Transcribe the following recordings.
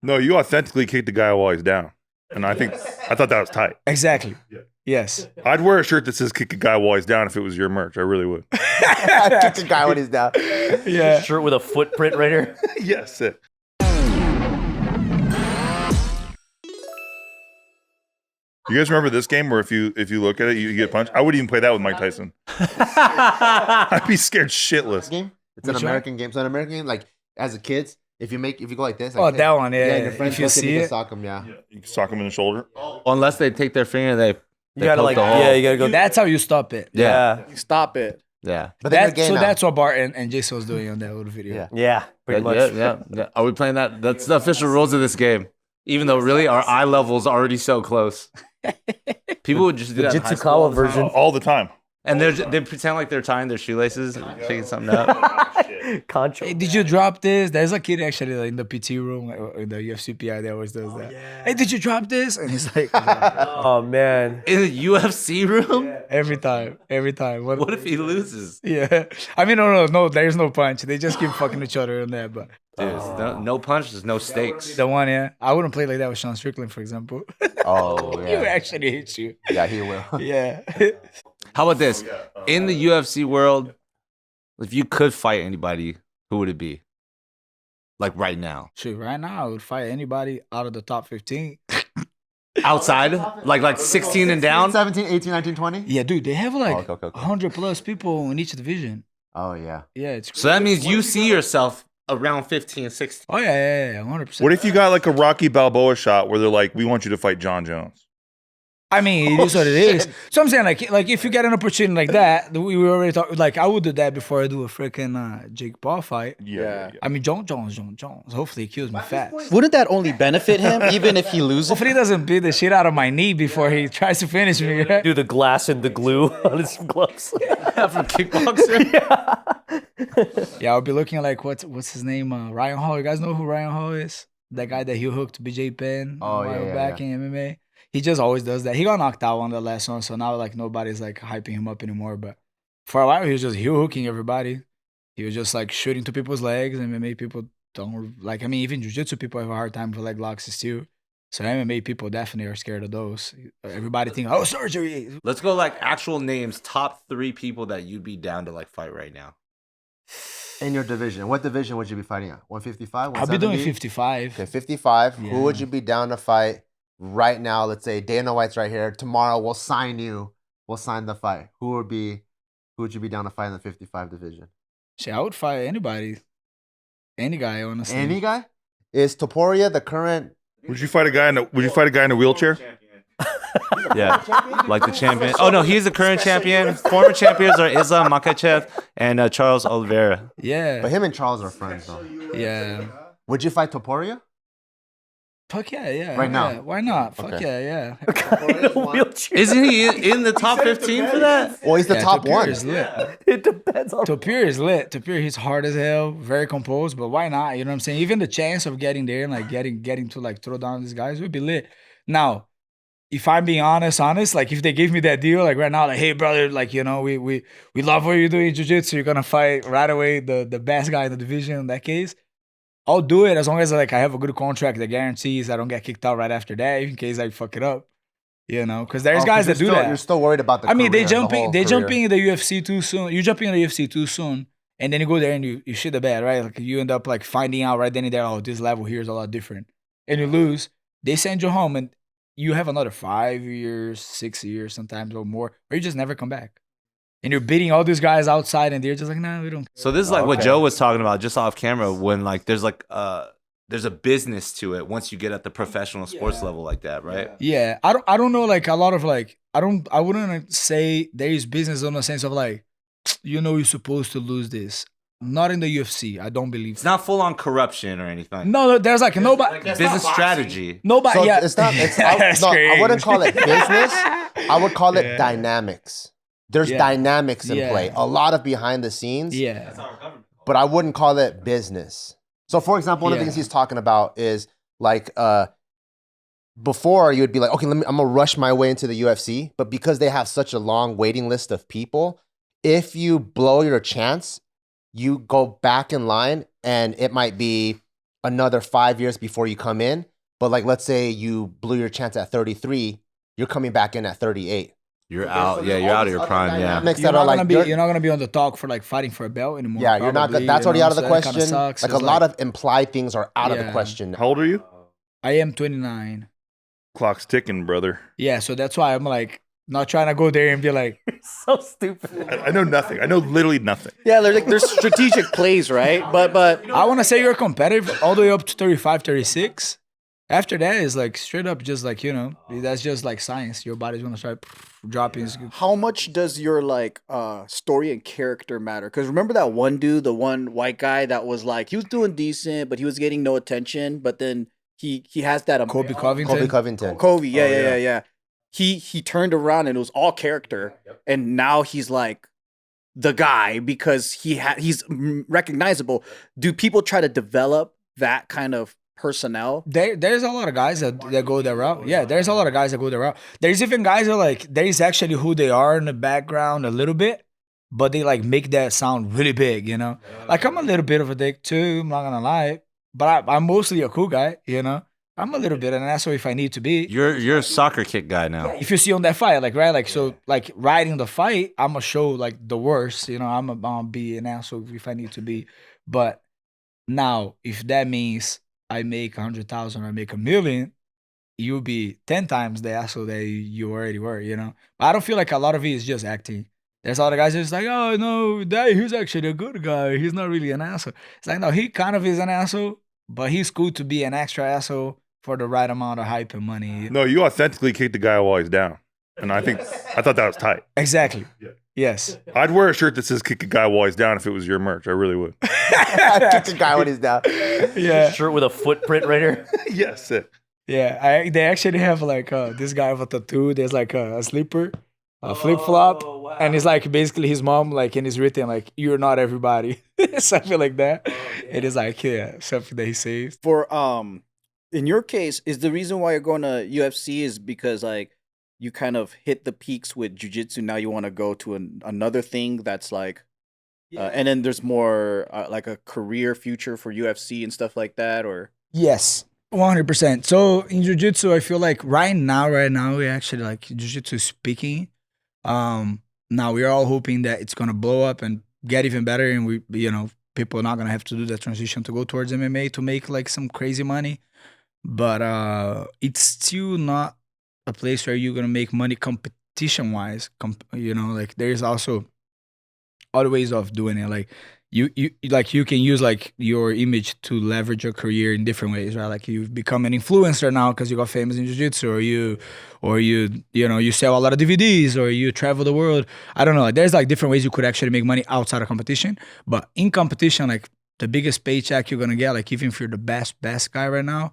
No, you authentically kicked the guy while he's down. And I thought that was tight. Exactly. Yeah. Yes. I'd wear a shirt that says kick a guy while he's down if it was your merch. I really would. Kick a guy when he's down. Yeah. Shirt with a footprint right here. Yes. You guys remember this game where if you look at it, you get punched? I wouldn't even play that with Mike Tyson. I'd be scared shitless. Game? It's an American game. So an American game, like as a kid, if you go like this. Like, that one, yeah. And your friends if you see you it, can sock them, yeah. You can sock him in the shoulder. Unless they take their finger, they gotta poke the hole. yeah, you gotta go. that's how you stop it. Yeah. Stop it. Yeah. But then you're gay now. That's what Bart and Jason was doing on that little video. Yeah. Yeah, pretty much. Yeah. Are we playing that? That's the official rules of this game. Even though really our eye level's already so close. People would just do that in high school all Jitsukawa the time. version. All the time. And they pretend like they're tying their shoelaces and picking something up. Concho. Hey, did you drop this? There's a kid actually like, in the PT room, like, in the UFC PI, that always does that. Yeah. Hey, did you drop this? And he's like, Oh man. In the UFC room? every time. What if he loses? Yeah. I mean, no, there's no punch. They just keep fucking each other in there, but. Dude, no punch, there's no stakes. The one, yeah. I wouldn't play like that with Sean Strickland, for example. Oh, He yeah. would actually hit you. Yeah, he will. Yeah. How about this? In the UFC world, if you could fight anybody, who would it be? Like right now. Shoot, right now, I would fight anybody out of the top 15. Outside? Like 16 and down? 17, 18, 19, 20? Yeah, dude, they have like Okay. 100 plus people in each division. Oh, yeah. Yeah, it's So that means you see yourself around 15, 16. Oh, yeah, 100%. What if you got like a Rocky Balboa shot where they're like, we want you to fight John Jones? I mean, it is what it is. So I'm saying, like if you get an opportunity like that, we already talked. Like I would do that before I do a freaking Jake Paul fight. Yeah. I mean, John Jones. Hopefully, he kills me fast. Wouldn't that only benefit him, even if he loses? Hopefully, he doesn't beat the shit out of my knee before he tries to finish me. Right? Do the glass and the glue on his gloves. From kickboxer? Yeah, I'll be looking like what's his name? Ryan Hall. You guys know who Ryan Hall is? That guy that he hooked BJ Penn Oh, a while yeah, back in MMA. He just always does that. He got knocked out on the last one, so now like nobody's like hyping him up anymore. But for a while, he was just heel hooking everybody. He was just like shooting to people's legs, and MMA people don't like. I mean, even jiu-jitsu people have a hard time for leg locks too. So MMA people definitely are scared of those. Everybody think, oh, surgery. Let's go like actual names, top 3 people that you'd be down to like fight right now. In your division. What division would you be fighting at? 155? I'll be doing 170? 55. Okay, 55. Yeah. Who would you be down to fight right now? Let's say Dana White's right here. Tomorrow we'll sign you. We'll sign the fight. Who would you be down to fight in the 55 division? Shit, I would fight anybody. Any guy, honestly. Any guy? Is Topuria the current? Would you fight a guy in a wheelchair? Yeah, like the champion. Oh no, he's the current champion. Former champions are Islam Makhachev and Charles Oliveira. Yeah. But him and Charles are friends though. Yeah. Would you fight Topuria? Fuck yeah. Right now? Yeah. Why not? Fuck Okay. yeah. Isn't he in the top 15 for that? Well, he's the top Topuria one. is lit. It depends on. Topuria is lit. Topuria, he's hard as hell, very composed, but why not? You know what I'm saying? Even the chance of getting there and like getting to like throw down these guys would be lit. Now, if I'm being honest, like if they gave me that deal, like right now, like, hey brother, like, you know, we love what you're doing in jiu-jitsu, you're gonna fight right away the best guy in the division in that case, I'll do it as long as like I have a good contract that guarantees I don't get kicked out right after that, in case I fuck it up. You know, because there's guys that do that. You're still worried about the I mean, career, they jumping career. in the UFC too soon. You jump in the UFC too soon, and then you go there and you shit the bed, right? Like you end up like finding out right then and there, oh, this level here is a lot different, and you lose. They send you home, and you have another 5 years, 6 years, sometimes or more, or you just never come back. And you're beating all these guys outside, and they're just like, nah, we don't. So this is like what Joe was talking about just off camera, when like there's a business to it once you get at the professional sports level like that, right? Yeah, I don't know, like a lot of like I wouldn't say there is business in the sense of like, you know, you're supposed to lose this. Not in the UFC. I don't believe. It's not full on corruption or anything. No, there's like nobody. Business strategy. Nobody. So Yeah, it's not. It's, That's no, I crazy. wouldn't call it business. I would call it dynamics. There's Yeah. dynamics in Yeah. play. A lot of behind the scenes. Yeah. But I wouldn't call it business. So, for example, one of the things he's talking about is like before you would be like, okay, I'm gonna rush my way into the UFC, but because they have such a long waiting list of people, if you blow your chance, you go back in line, and it might be another 5 years before you come in. But like, let's say you blew your chance at 33, you're coming back in at 38. You're out. Yeah, you're out of your prime. Yeah. Dynamics You're that are not gonna like be you're- you're not gonna be on the talk for like fighting for a belt anymore. yeah, you're not. probably, That's you already know, out of the so that kinda question. sucks. Like a It's lot of implied things are out of the Yeah. question. How old are you? I am 29. Clock's ticking, brother. Yeah, so that's why I'm like not trying to go there and be like, So stupid. I know nothing. I know literally nothing. Yeah, there's strategic plays, right? But I want to say you're competitive all the way up to 35, 36. After that is like straight up just like, that's just like science. Your body's going to start dropping. how much does your like story and character matter? Because remember that one dude, the one white guy that was like he was doing decent, but he was getting no attention. But then he has that Kobe Covington. Kobe Covington. Kobe, yeah. He turned around and it was all character, and now he's like the guy because he's recognizable. Do people try to develop that kind of personnel? There's a lot of guys that go that route. Yeah, there's a lot of guys that go that route. There's even guys that like, there's actually who they are in the background a little bit, but they like make that sound really big, Like I'm a little bit of a dick too, I'm not gonna lie, but I'm mostly a cool guy, I'm a little bit an asshole if I need to be. You're a soccer kick guy now. If you see on that fight, like, right, like, so, like, riding the fight, I'm gonna show, like, the worst, I'm gonna be an asshole if I need to be. But now, if that means I make 100,000 or I make 1 million, you'll be 10 times the asshole that you already were, I don't feel like a lot of it is just acting. There's a lot of guys that's like, oh, no, he's actually a good guy. He's not really an asshole. It's like, no, he kind of is an asshole, but he's cool to be an extra asshole for the right amount of hype and money. No, you authentically kicked the guy while he's down. And I thought that was tight. Exactly. Yes. I'd wear a shirt that says kick a guy while he's down if it was your merch. I really would. Kick the guy when he's down. Yeah. Shirt with a footprint right here. Yes. Sick. Yeah. They actually have like this guy with a tattoo. There's like a sleeper, a flip flop. wow. And it's like basically his mom, like, and it's written like, you're not everybody. Something like that. It is like, yeah, something that he says. For in your case, is the reason why you're going to UFC is because like you kind of hit the peaks with jiu-jitsu, now you want to go to another thing that's like and then there's more like a career future for UFC and stuff like that, or Yes, 100%. So in jiu-jitsu, I feel like right now, we actually like jiu-jitsu is speaking. Now we're all hoping that it's gonna blow up and get even better, and we, people are not gonna have to do that transition to go towards MMA to make like some crazy money. But it's still not a place where you're gonna make money competition-wise. Like there's also other ways of doing it. Like you can use like your image to leverage your career in different ways, right? Like you've become an influencer now because you got famous in jiu-jitsu, or you sell a lot of DVDs, or you travel the world. I don't know. Like there's like different ways you could actually make money outside of competition. But in competition, like the biggest paycheck you're gonna get, like even if you're the best guy right now,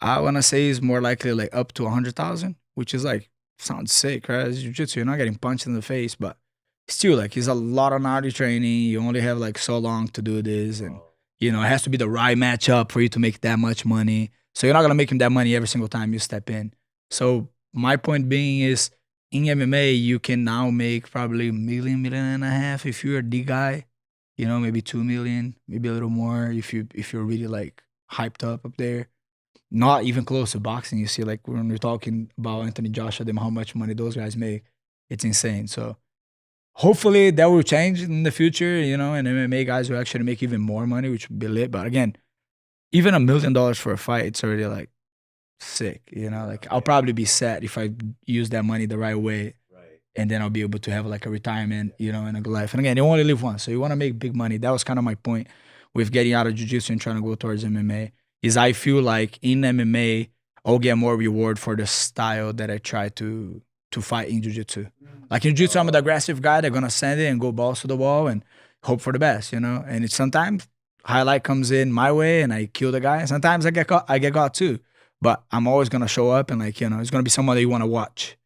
I wanna say is more likely like up to 100,000, which is like sounds sick, right? It's jiu-jitsu, you're not getting punched in the face, but still, like, it's a lot of gnarly training. You only have like so long to do this, and it has to be the right matchup for you to make that much money. So you're not gonna make him that money every single time you step in. So my point being is, in MMA, you can now make probably $1 million, $1.5 million if you're the guy. Maybe 2 million, maybe a little more if you're really like hyped up there. Not even close to boxing. You see, like when we're talking about Anthony Joshua, them how much money those guys make, it's insane. So hopefully that will change in the future, and MMA guys will actually make even more money, which would be lit. But again, even $1 million for a fight, it's already like sick, like I'll probably be set if I use that money the right way. And then I'll be able to have like a retirement, and a good life. And again, you only live once, so you want to make big money. That was kind of my point with getting out of jiu-jitsu and trying to go towards MMA, is I feel like in MMA, I'll get more reward for the style that I try to fight in jiu-jitsu. Like in jiu-jitsu, I'm an aggressive guy. They're going to send it and go balls to the wall and hope for the best, And it's sometimes highlight comes in my way and I kill the guy. Sometimes I get caught too. But I'm always going to show up and like, it's going to be someone that you want to watch.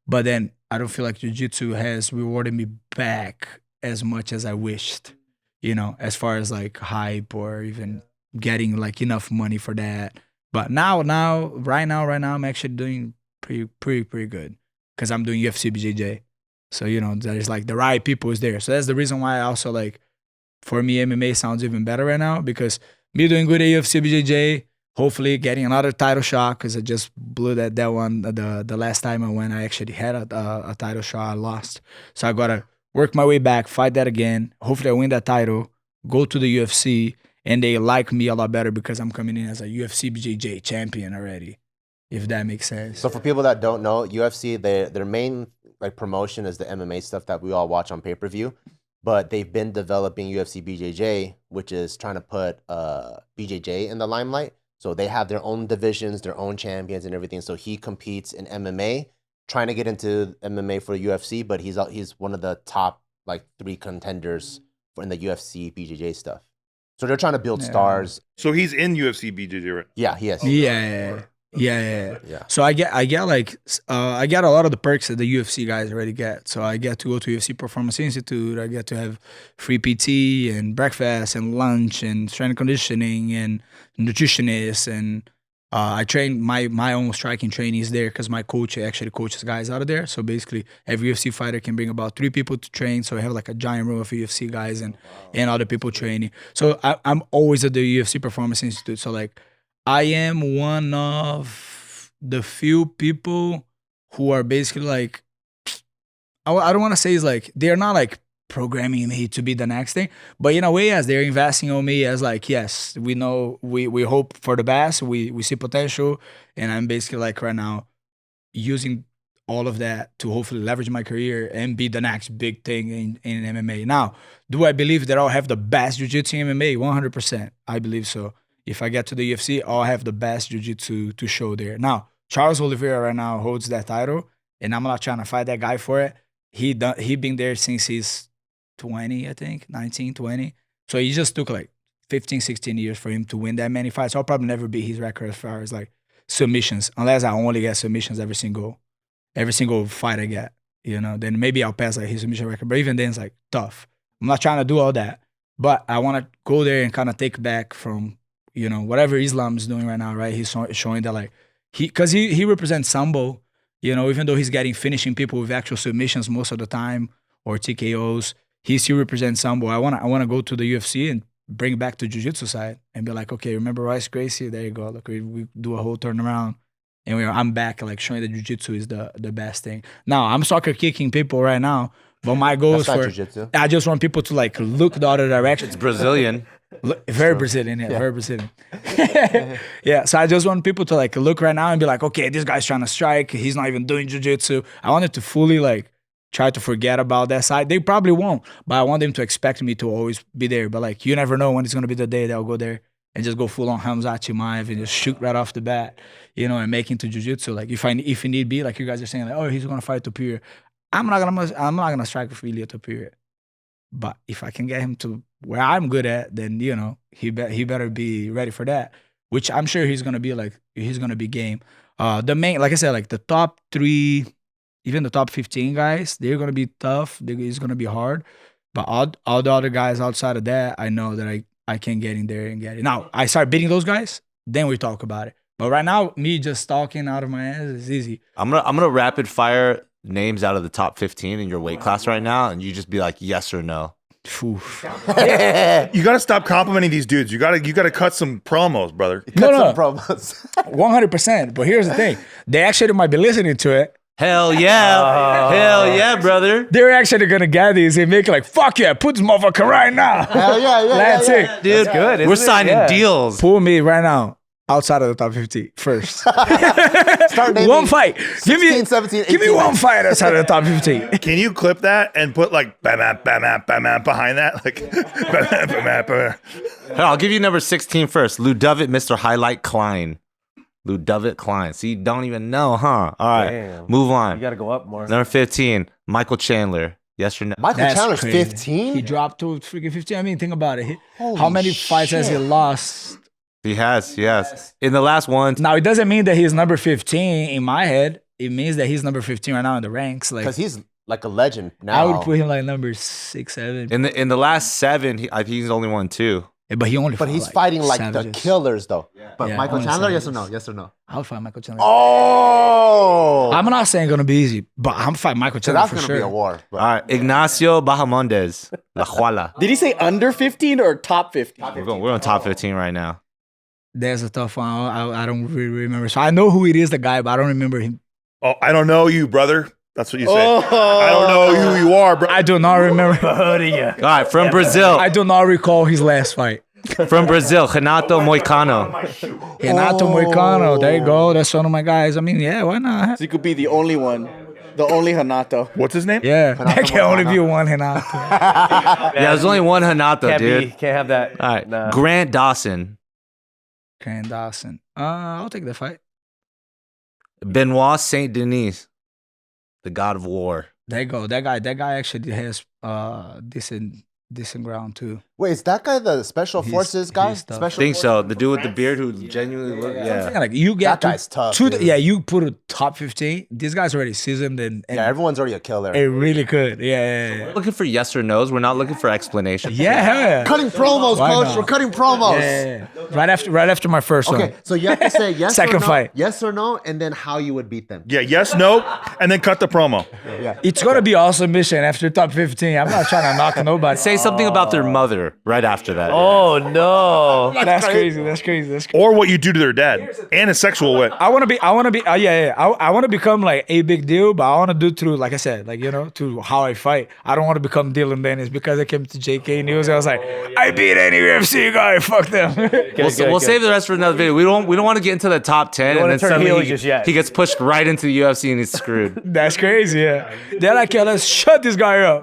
But then I don't feel like jiu-jitsu has rewarded me back as much as I wished, as far as like hype or even getting like enough money for that. But right now, I'm actually doing pretty good because I'm doing UFC BJJ. So, there's like the right people is there. So that's the reason why I also like, for me, MMA sounds even better right now, because Me doing good at UFC BJJ. Hopefully getting another title shot because I just blew that one the last time when I actually had a title shot. I lost. So I gotta work my way back, fight that again. Hopefully I win that title, go to the UFC, and they like me a lot better because I'm coming in as a UFC BJJ champion already. If that makes sense. So for people that don't know, UFC, their main like promotion is the MMA stuff that we all watch on pay-per-view. But they've been developing UFC BJJ, which is trying to put BJJ in the limelight. So they have their own divisions, their own champions and everything. So he competes in MMA, trying to get into MMA for UFC, but he's one of the top like 3 contenders in the UFC BJJ stuff. So they're trying to build stars. So he's in UFC BJJ, right? Yeah, he is. Yeah. So I get a lot of the perks that the UFC guys already get. So I get to go to UFC Performance Institute. I get to have free PT and breakfast and lunch and strength and conditioning and nutritionists. And I train my own striking trainees there because my coach actually coaches guys out of there. So basically every UFC fighter can bring about 3 people to train. So I have like a giant room of UFC guys and other people training. So I'm always at the UFC Performance Institute. So like I am one of the few people who are basically like, I don't want to say it's like, they're not like programming me to be the next thing, but in a way, yes, they're investing on me as like, yes, we know, we hope for the best, we see potential, and I'm basically like right now using all of that to hopefully leverage my career and be the next big thing in MMA. Now, do I believe that I'll have the best jiu-jitsu in MMA? 100%, I believe so. If I get to the UFC, I'll have the best jiu-jitsu to show there. Now, Charles Oliveira right now holds that title, and I'm not trying to fight that guy for it. He been there since he's 20, I think, 19, 20. So he just took like 15, 16 years for him to win that many fights. I'll probably never beat his record as far as like submissions, unless I only get submissions every single fight I get. You know, then maybe I'll pass like his submission record. But even then, it's like tough. I'm not trying to do all that, but I want to go there and kind of take back from, you know, whatever Islam is doing right now, right? He's showing that like because he represents Sambo, you know, even though he's getting finishing people with actual submissions most of the time or TKOs, he still represents Sambo. I wanna go to the UFC and bring back the jiu-jitsu side and be like, okay, remember Royce Gracie? There you go. Look, we do a whole turnaround, and I'm back like showing that jiu-jitsu is the best thing. Now I'm soccer kicking people right now, but my goal is for jiu-jitsu. I just want people to like look the other direction. It's Brazilian. Very Brazilian, very Brazilian. Yeah, so I just want people to like look right now and be like, okay, this guy's trying to strike. He's not even doing jiu-jitsu. I wanted to fully like try to forget about that side. They probably won't, but I want them to expect me to always be there. But like, you never know when it's gonna be the day that I'll go there and just go full on Hamzat Chimaev and just shoot right off the bat, you know, and make into jiu-jitsu. Like if you need be, like you guys are saying, like, oh, he's gonna fight Topuria. I'm not gonna strike with Ilia Topuria. But if I can get him to where I'm good at, then, you know, he better be ready for that, which I'm sure he's going to be game. The main, like I said, like the top 3, even the top 15 guys, they're going to be tough. It's going to be hard. But all the other guys outside of that, I know that I can get in there and get it. Now, I start beating those guys, then we talk about it. But right now, me just talking out of my ass is easy. I'm gonna rapid fire names out of the top 15 in your weight class right now, and you just be like yes or no. You gotta stop complimenting these dudes. You gotta cut some promos, brother. No. Promos. 100%. But here's the thing: they actually might be listening to it. Hell yeah, hell yeah, brother. They're actually gonna get these and make it like, fuck yeah, put this motherfucker right now. Hell yeah, That's it, dude. That's good, isn't We're it? signing Yeah. deals. Pull me right now outside of the top 50 first. Start naming One fight. 16, 17, Give me 18. one fight outside of the top 50. Can you clip that and put like bam behind that? Like bam. Here, I'll give you number 16 first. Ludovic, Mr. Highlight Klein. Ludovic Klein. See, you don't even know, huh? All right, Damn. move on. You got to go up more. Number 15, Michael Chandler. Yes or no? Michael That's Chandler's crazy. 15? He dropped to freaking 15. I mean, think about it. Holy How many fights has he shit. lost? He has, yes. In the last one, Now, it doesn't mean that he's number 15 in my head. It means that he's number 15 right now in the ranks. Like, Because he's like a legend now. I would put him like number 6, 7. in the last 7, I think he's only won 2. But he only. But fought, he's fighting like the savages. killers, though. But Yeah, Michael only Chandler, yes or savages. no? Yes or no? I'll fight Michael Chandler. Oh, I'm not saying gonna be easy, but I'm fighting Michael so Chandler that's for gonna sure. be a war. But All right, Ignacio Bahamondes, La Juala. Did he say under 15 or top 15? We're on top 15 right now. That's a tough one. I don't really remember. So I know who it is, the guy, but I don't remember him. Oh, I don't know you, brother. That's what you say. Oh. I don't know who you are, bro. I do not remember. All right, from Brazil. I do not recall his last fight. From Brazil, Renato Moicano. Renato Moicano. There you go. That's one of my guys. I mean, yeah, why not? So you could be the only one. The only Hanato. What's his name? Yeah, that can only be one Renato. Yeah, there's only one Renato, Can't dude. be. Can't have that. All right, Nah. Grant Dawson, Grant Dawson. I'll take the fight. Benoit Saint Denis, the God of War. There you go. That guy actually has decent ground too. wait, is that guy the special He's- forces guy? he's tough. Special Think forces? so. The dude with the beard who genuinely look. Yeah. Like you get That guy's tough, to dude. you put a top 15. This guy's already seasoned and Yeah, everyone's already a killer. it really could. Yeah. Looking for yes or no's. We're not looking for explanations. Yeah, hell yeah. Cutting promos, Why coach. not? We're cutting promos. Yeah. Right after my first one. Okay, so you have to say yes Second or no, fight. yes or no, and then how you would beat them. Yeah, yes, no, and then cut the promo. It's gonna be awesome mission after top 15. I'm not trying to knock nobody. Say something about their mother right after that. Oh no. That's crazy. That's crazy. Or what you do to their dad in a sexual way. I want to be. I want to become like a big deal, but I want to do through, like I said, like through how I fight. I don't want to become Dylan Dennis because I came to JK News. I was like, I beat any UFC guy. Fuck them. We'll save the rest for another video. We don't want to get into the top 10 and wanna then turn suddenly heel he, just yet. he gets pushed right into the UFC and he's screwed. That's crazy. Yeah, they're like, yo, let's shut this guy up.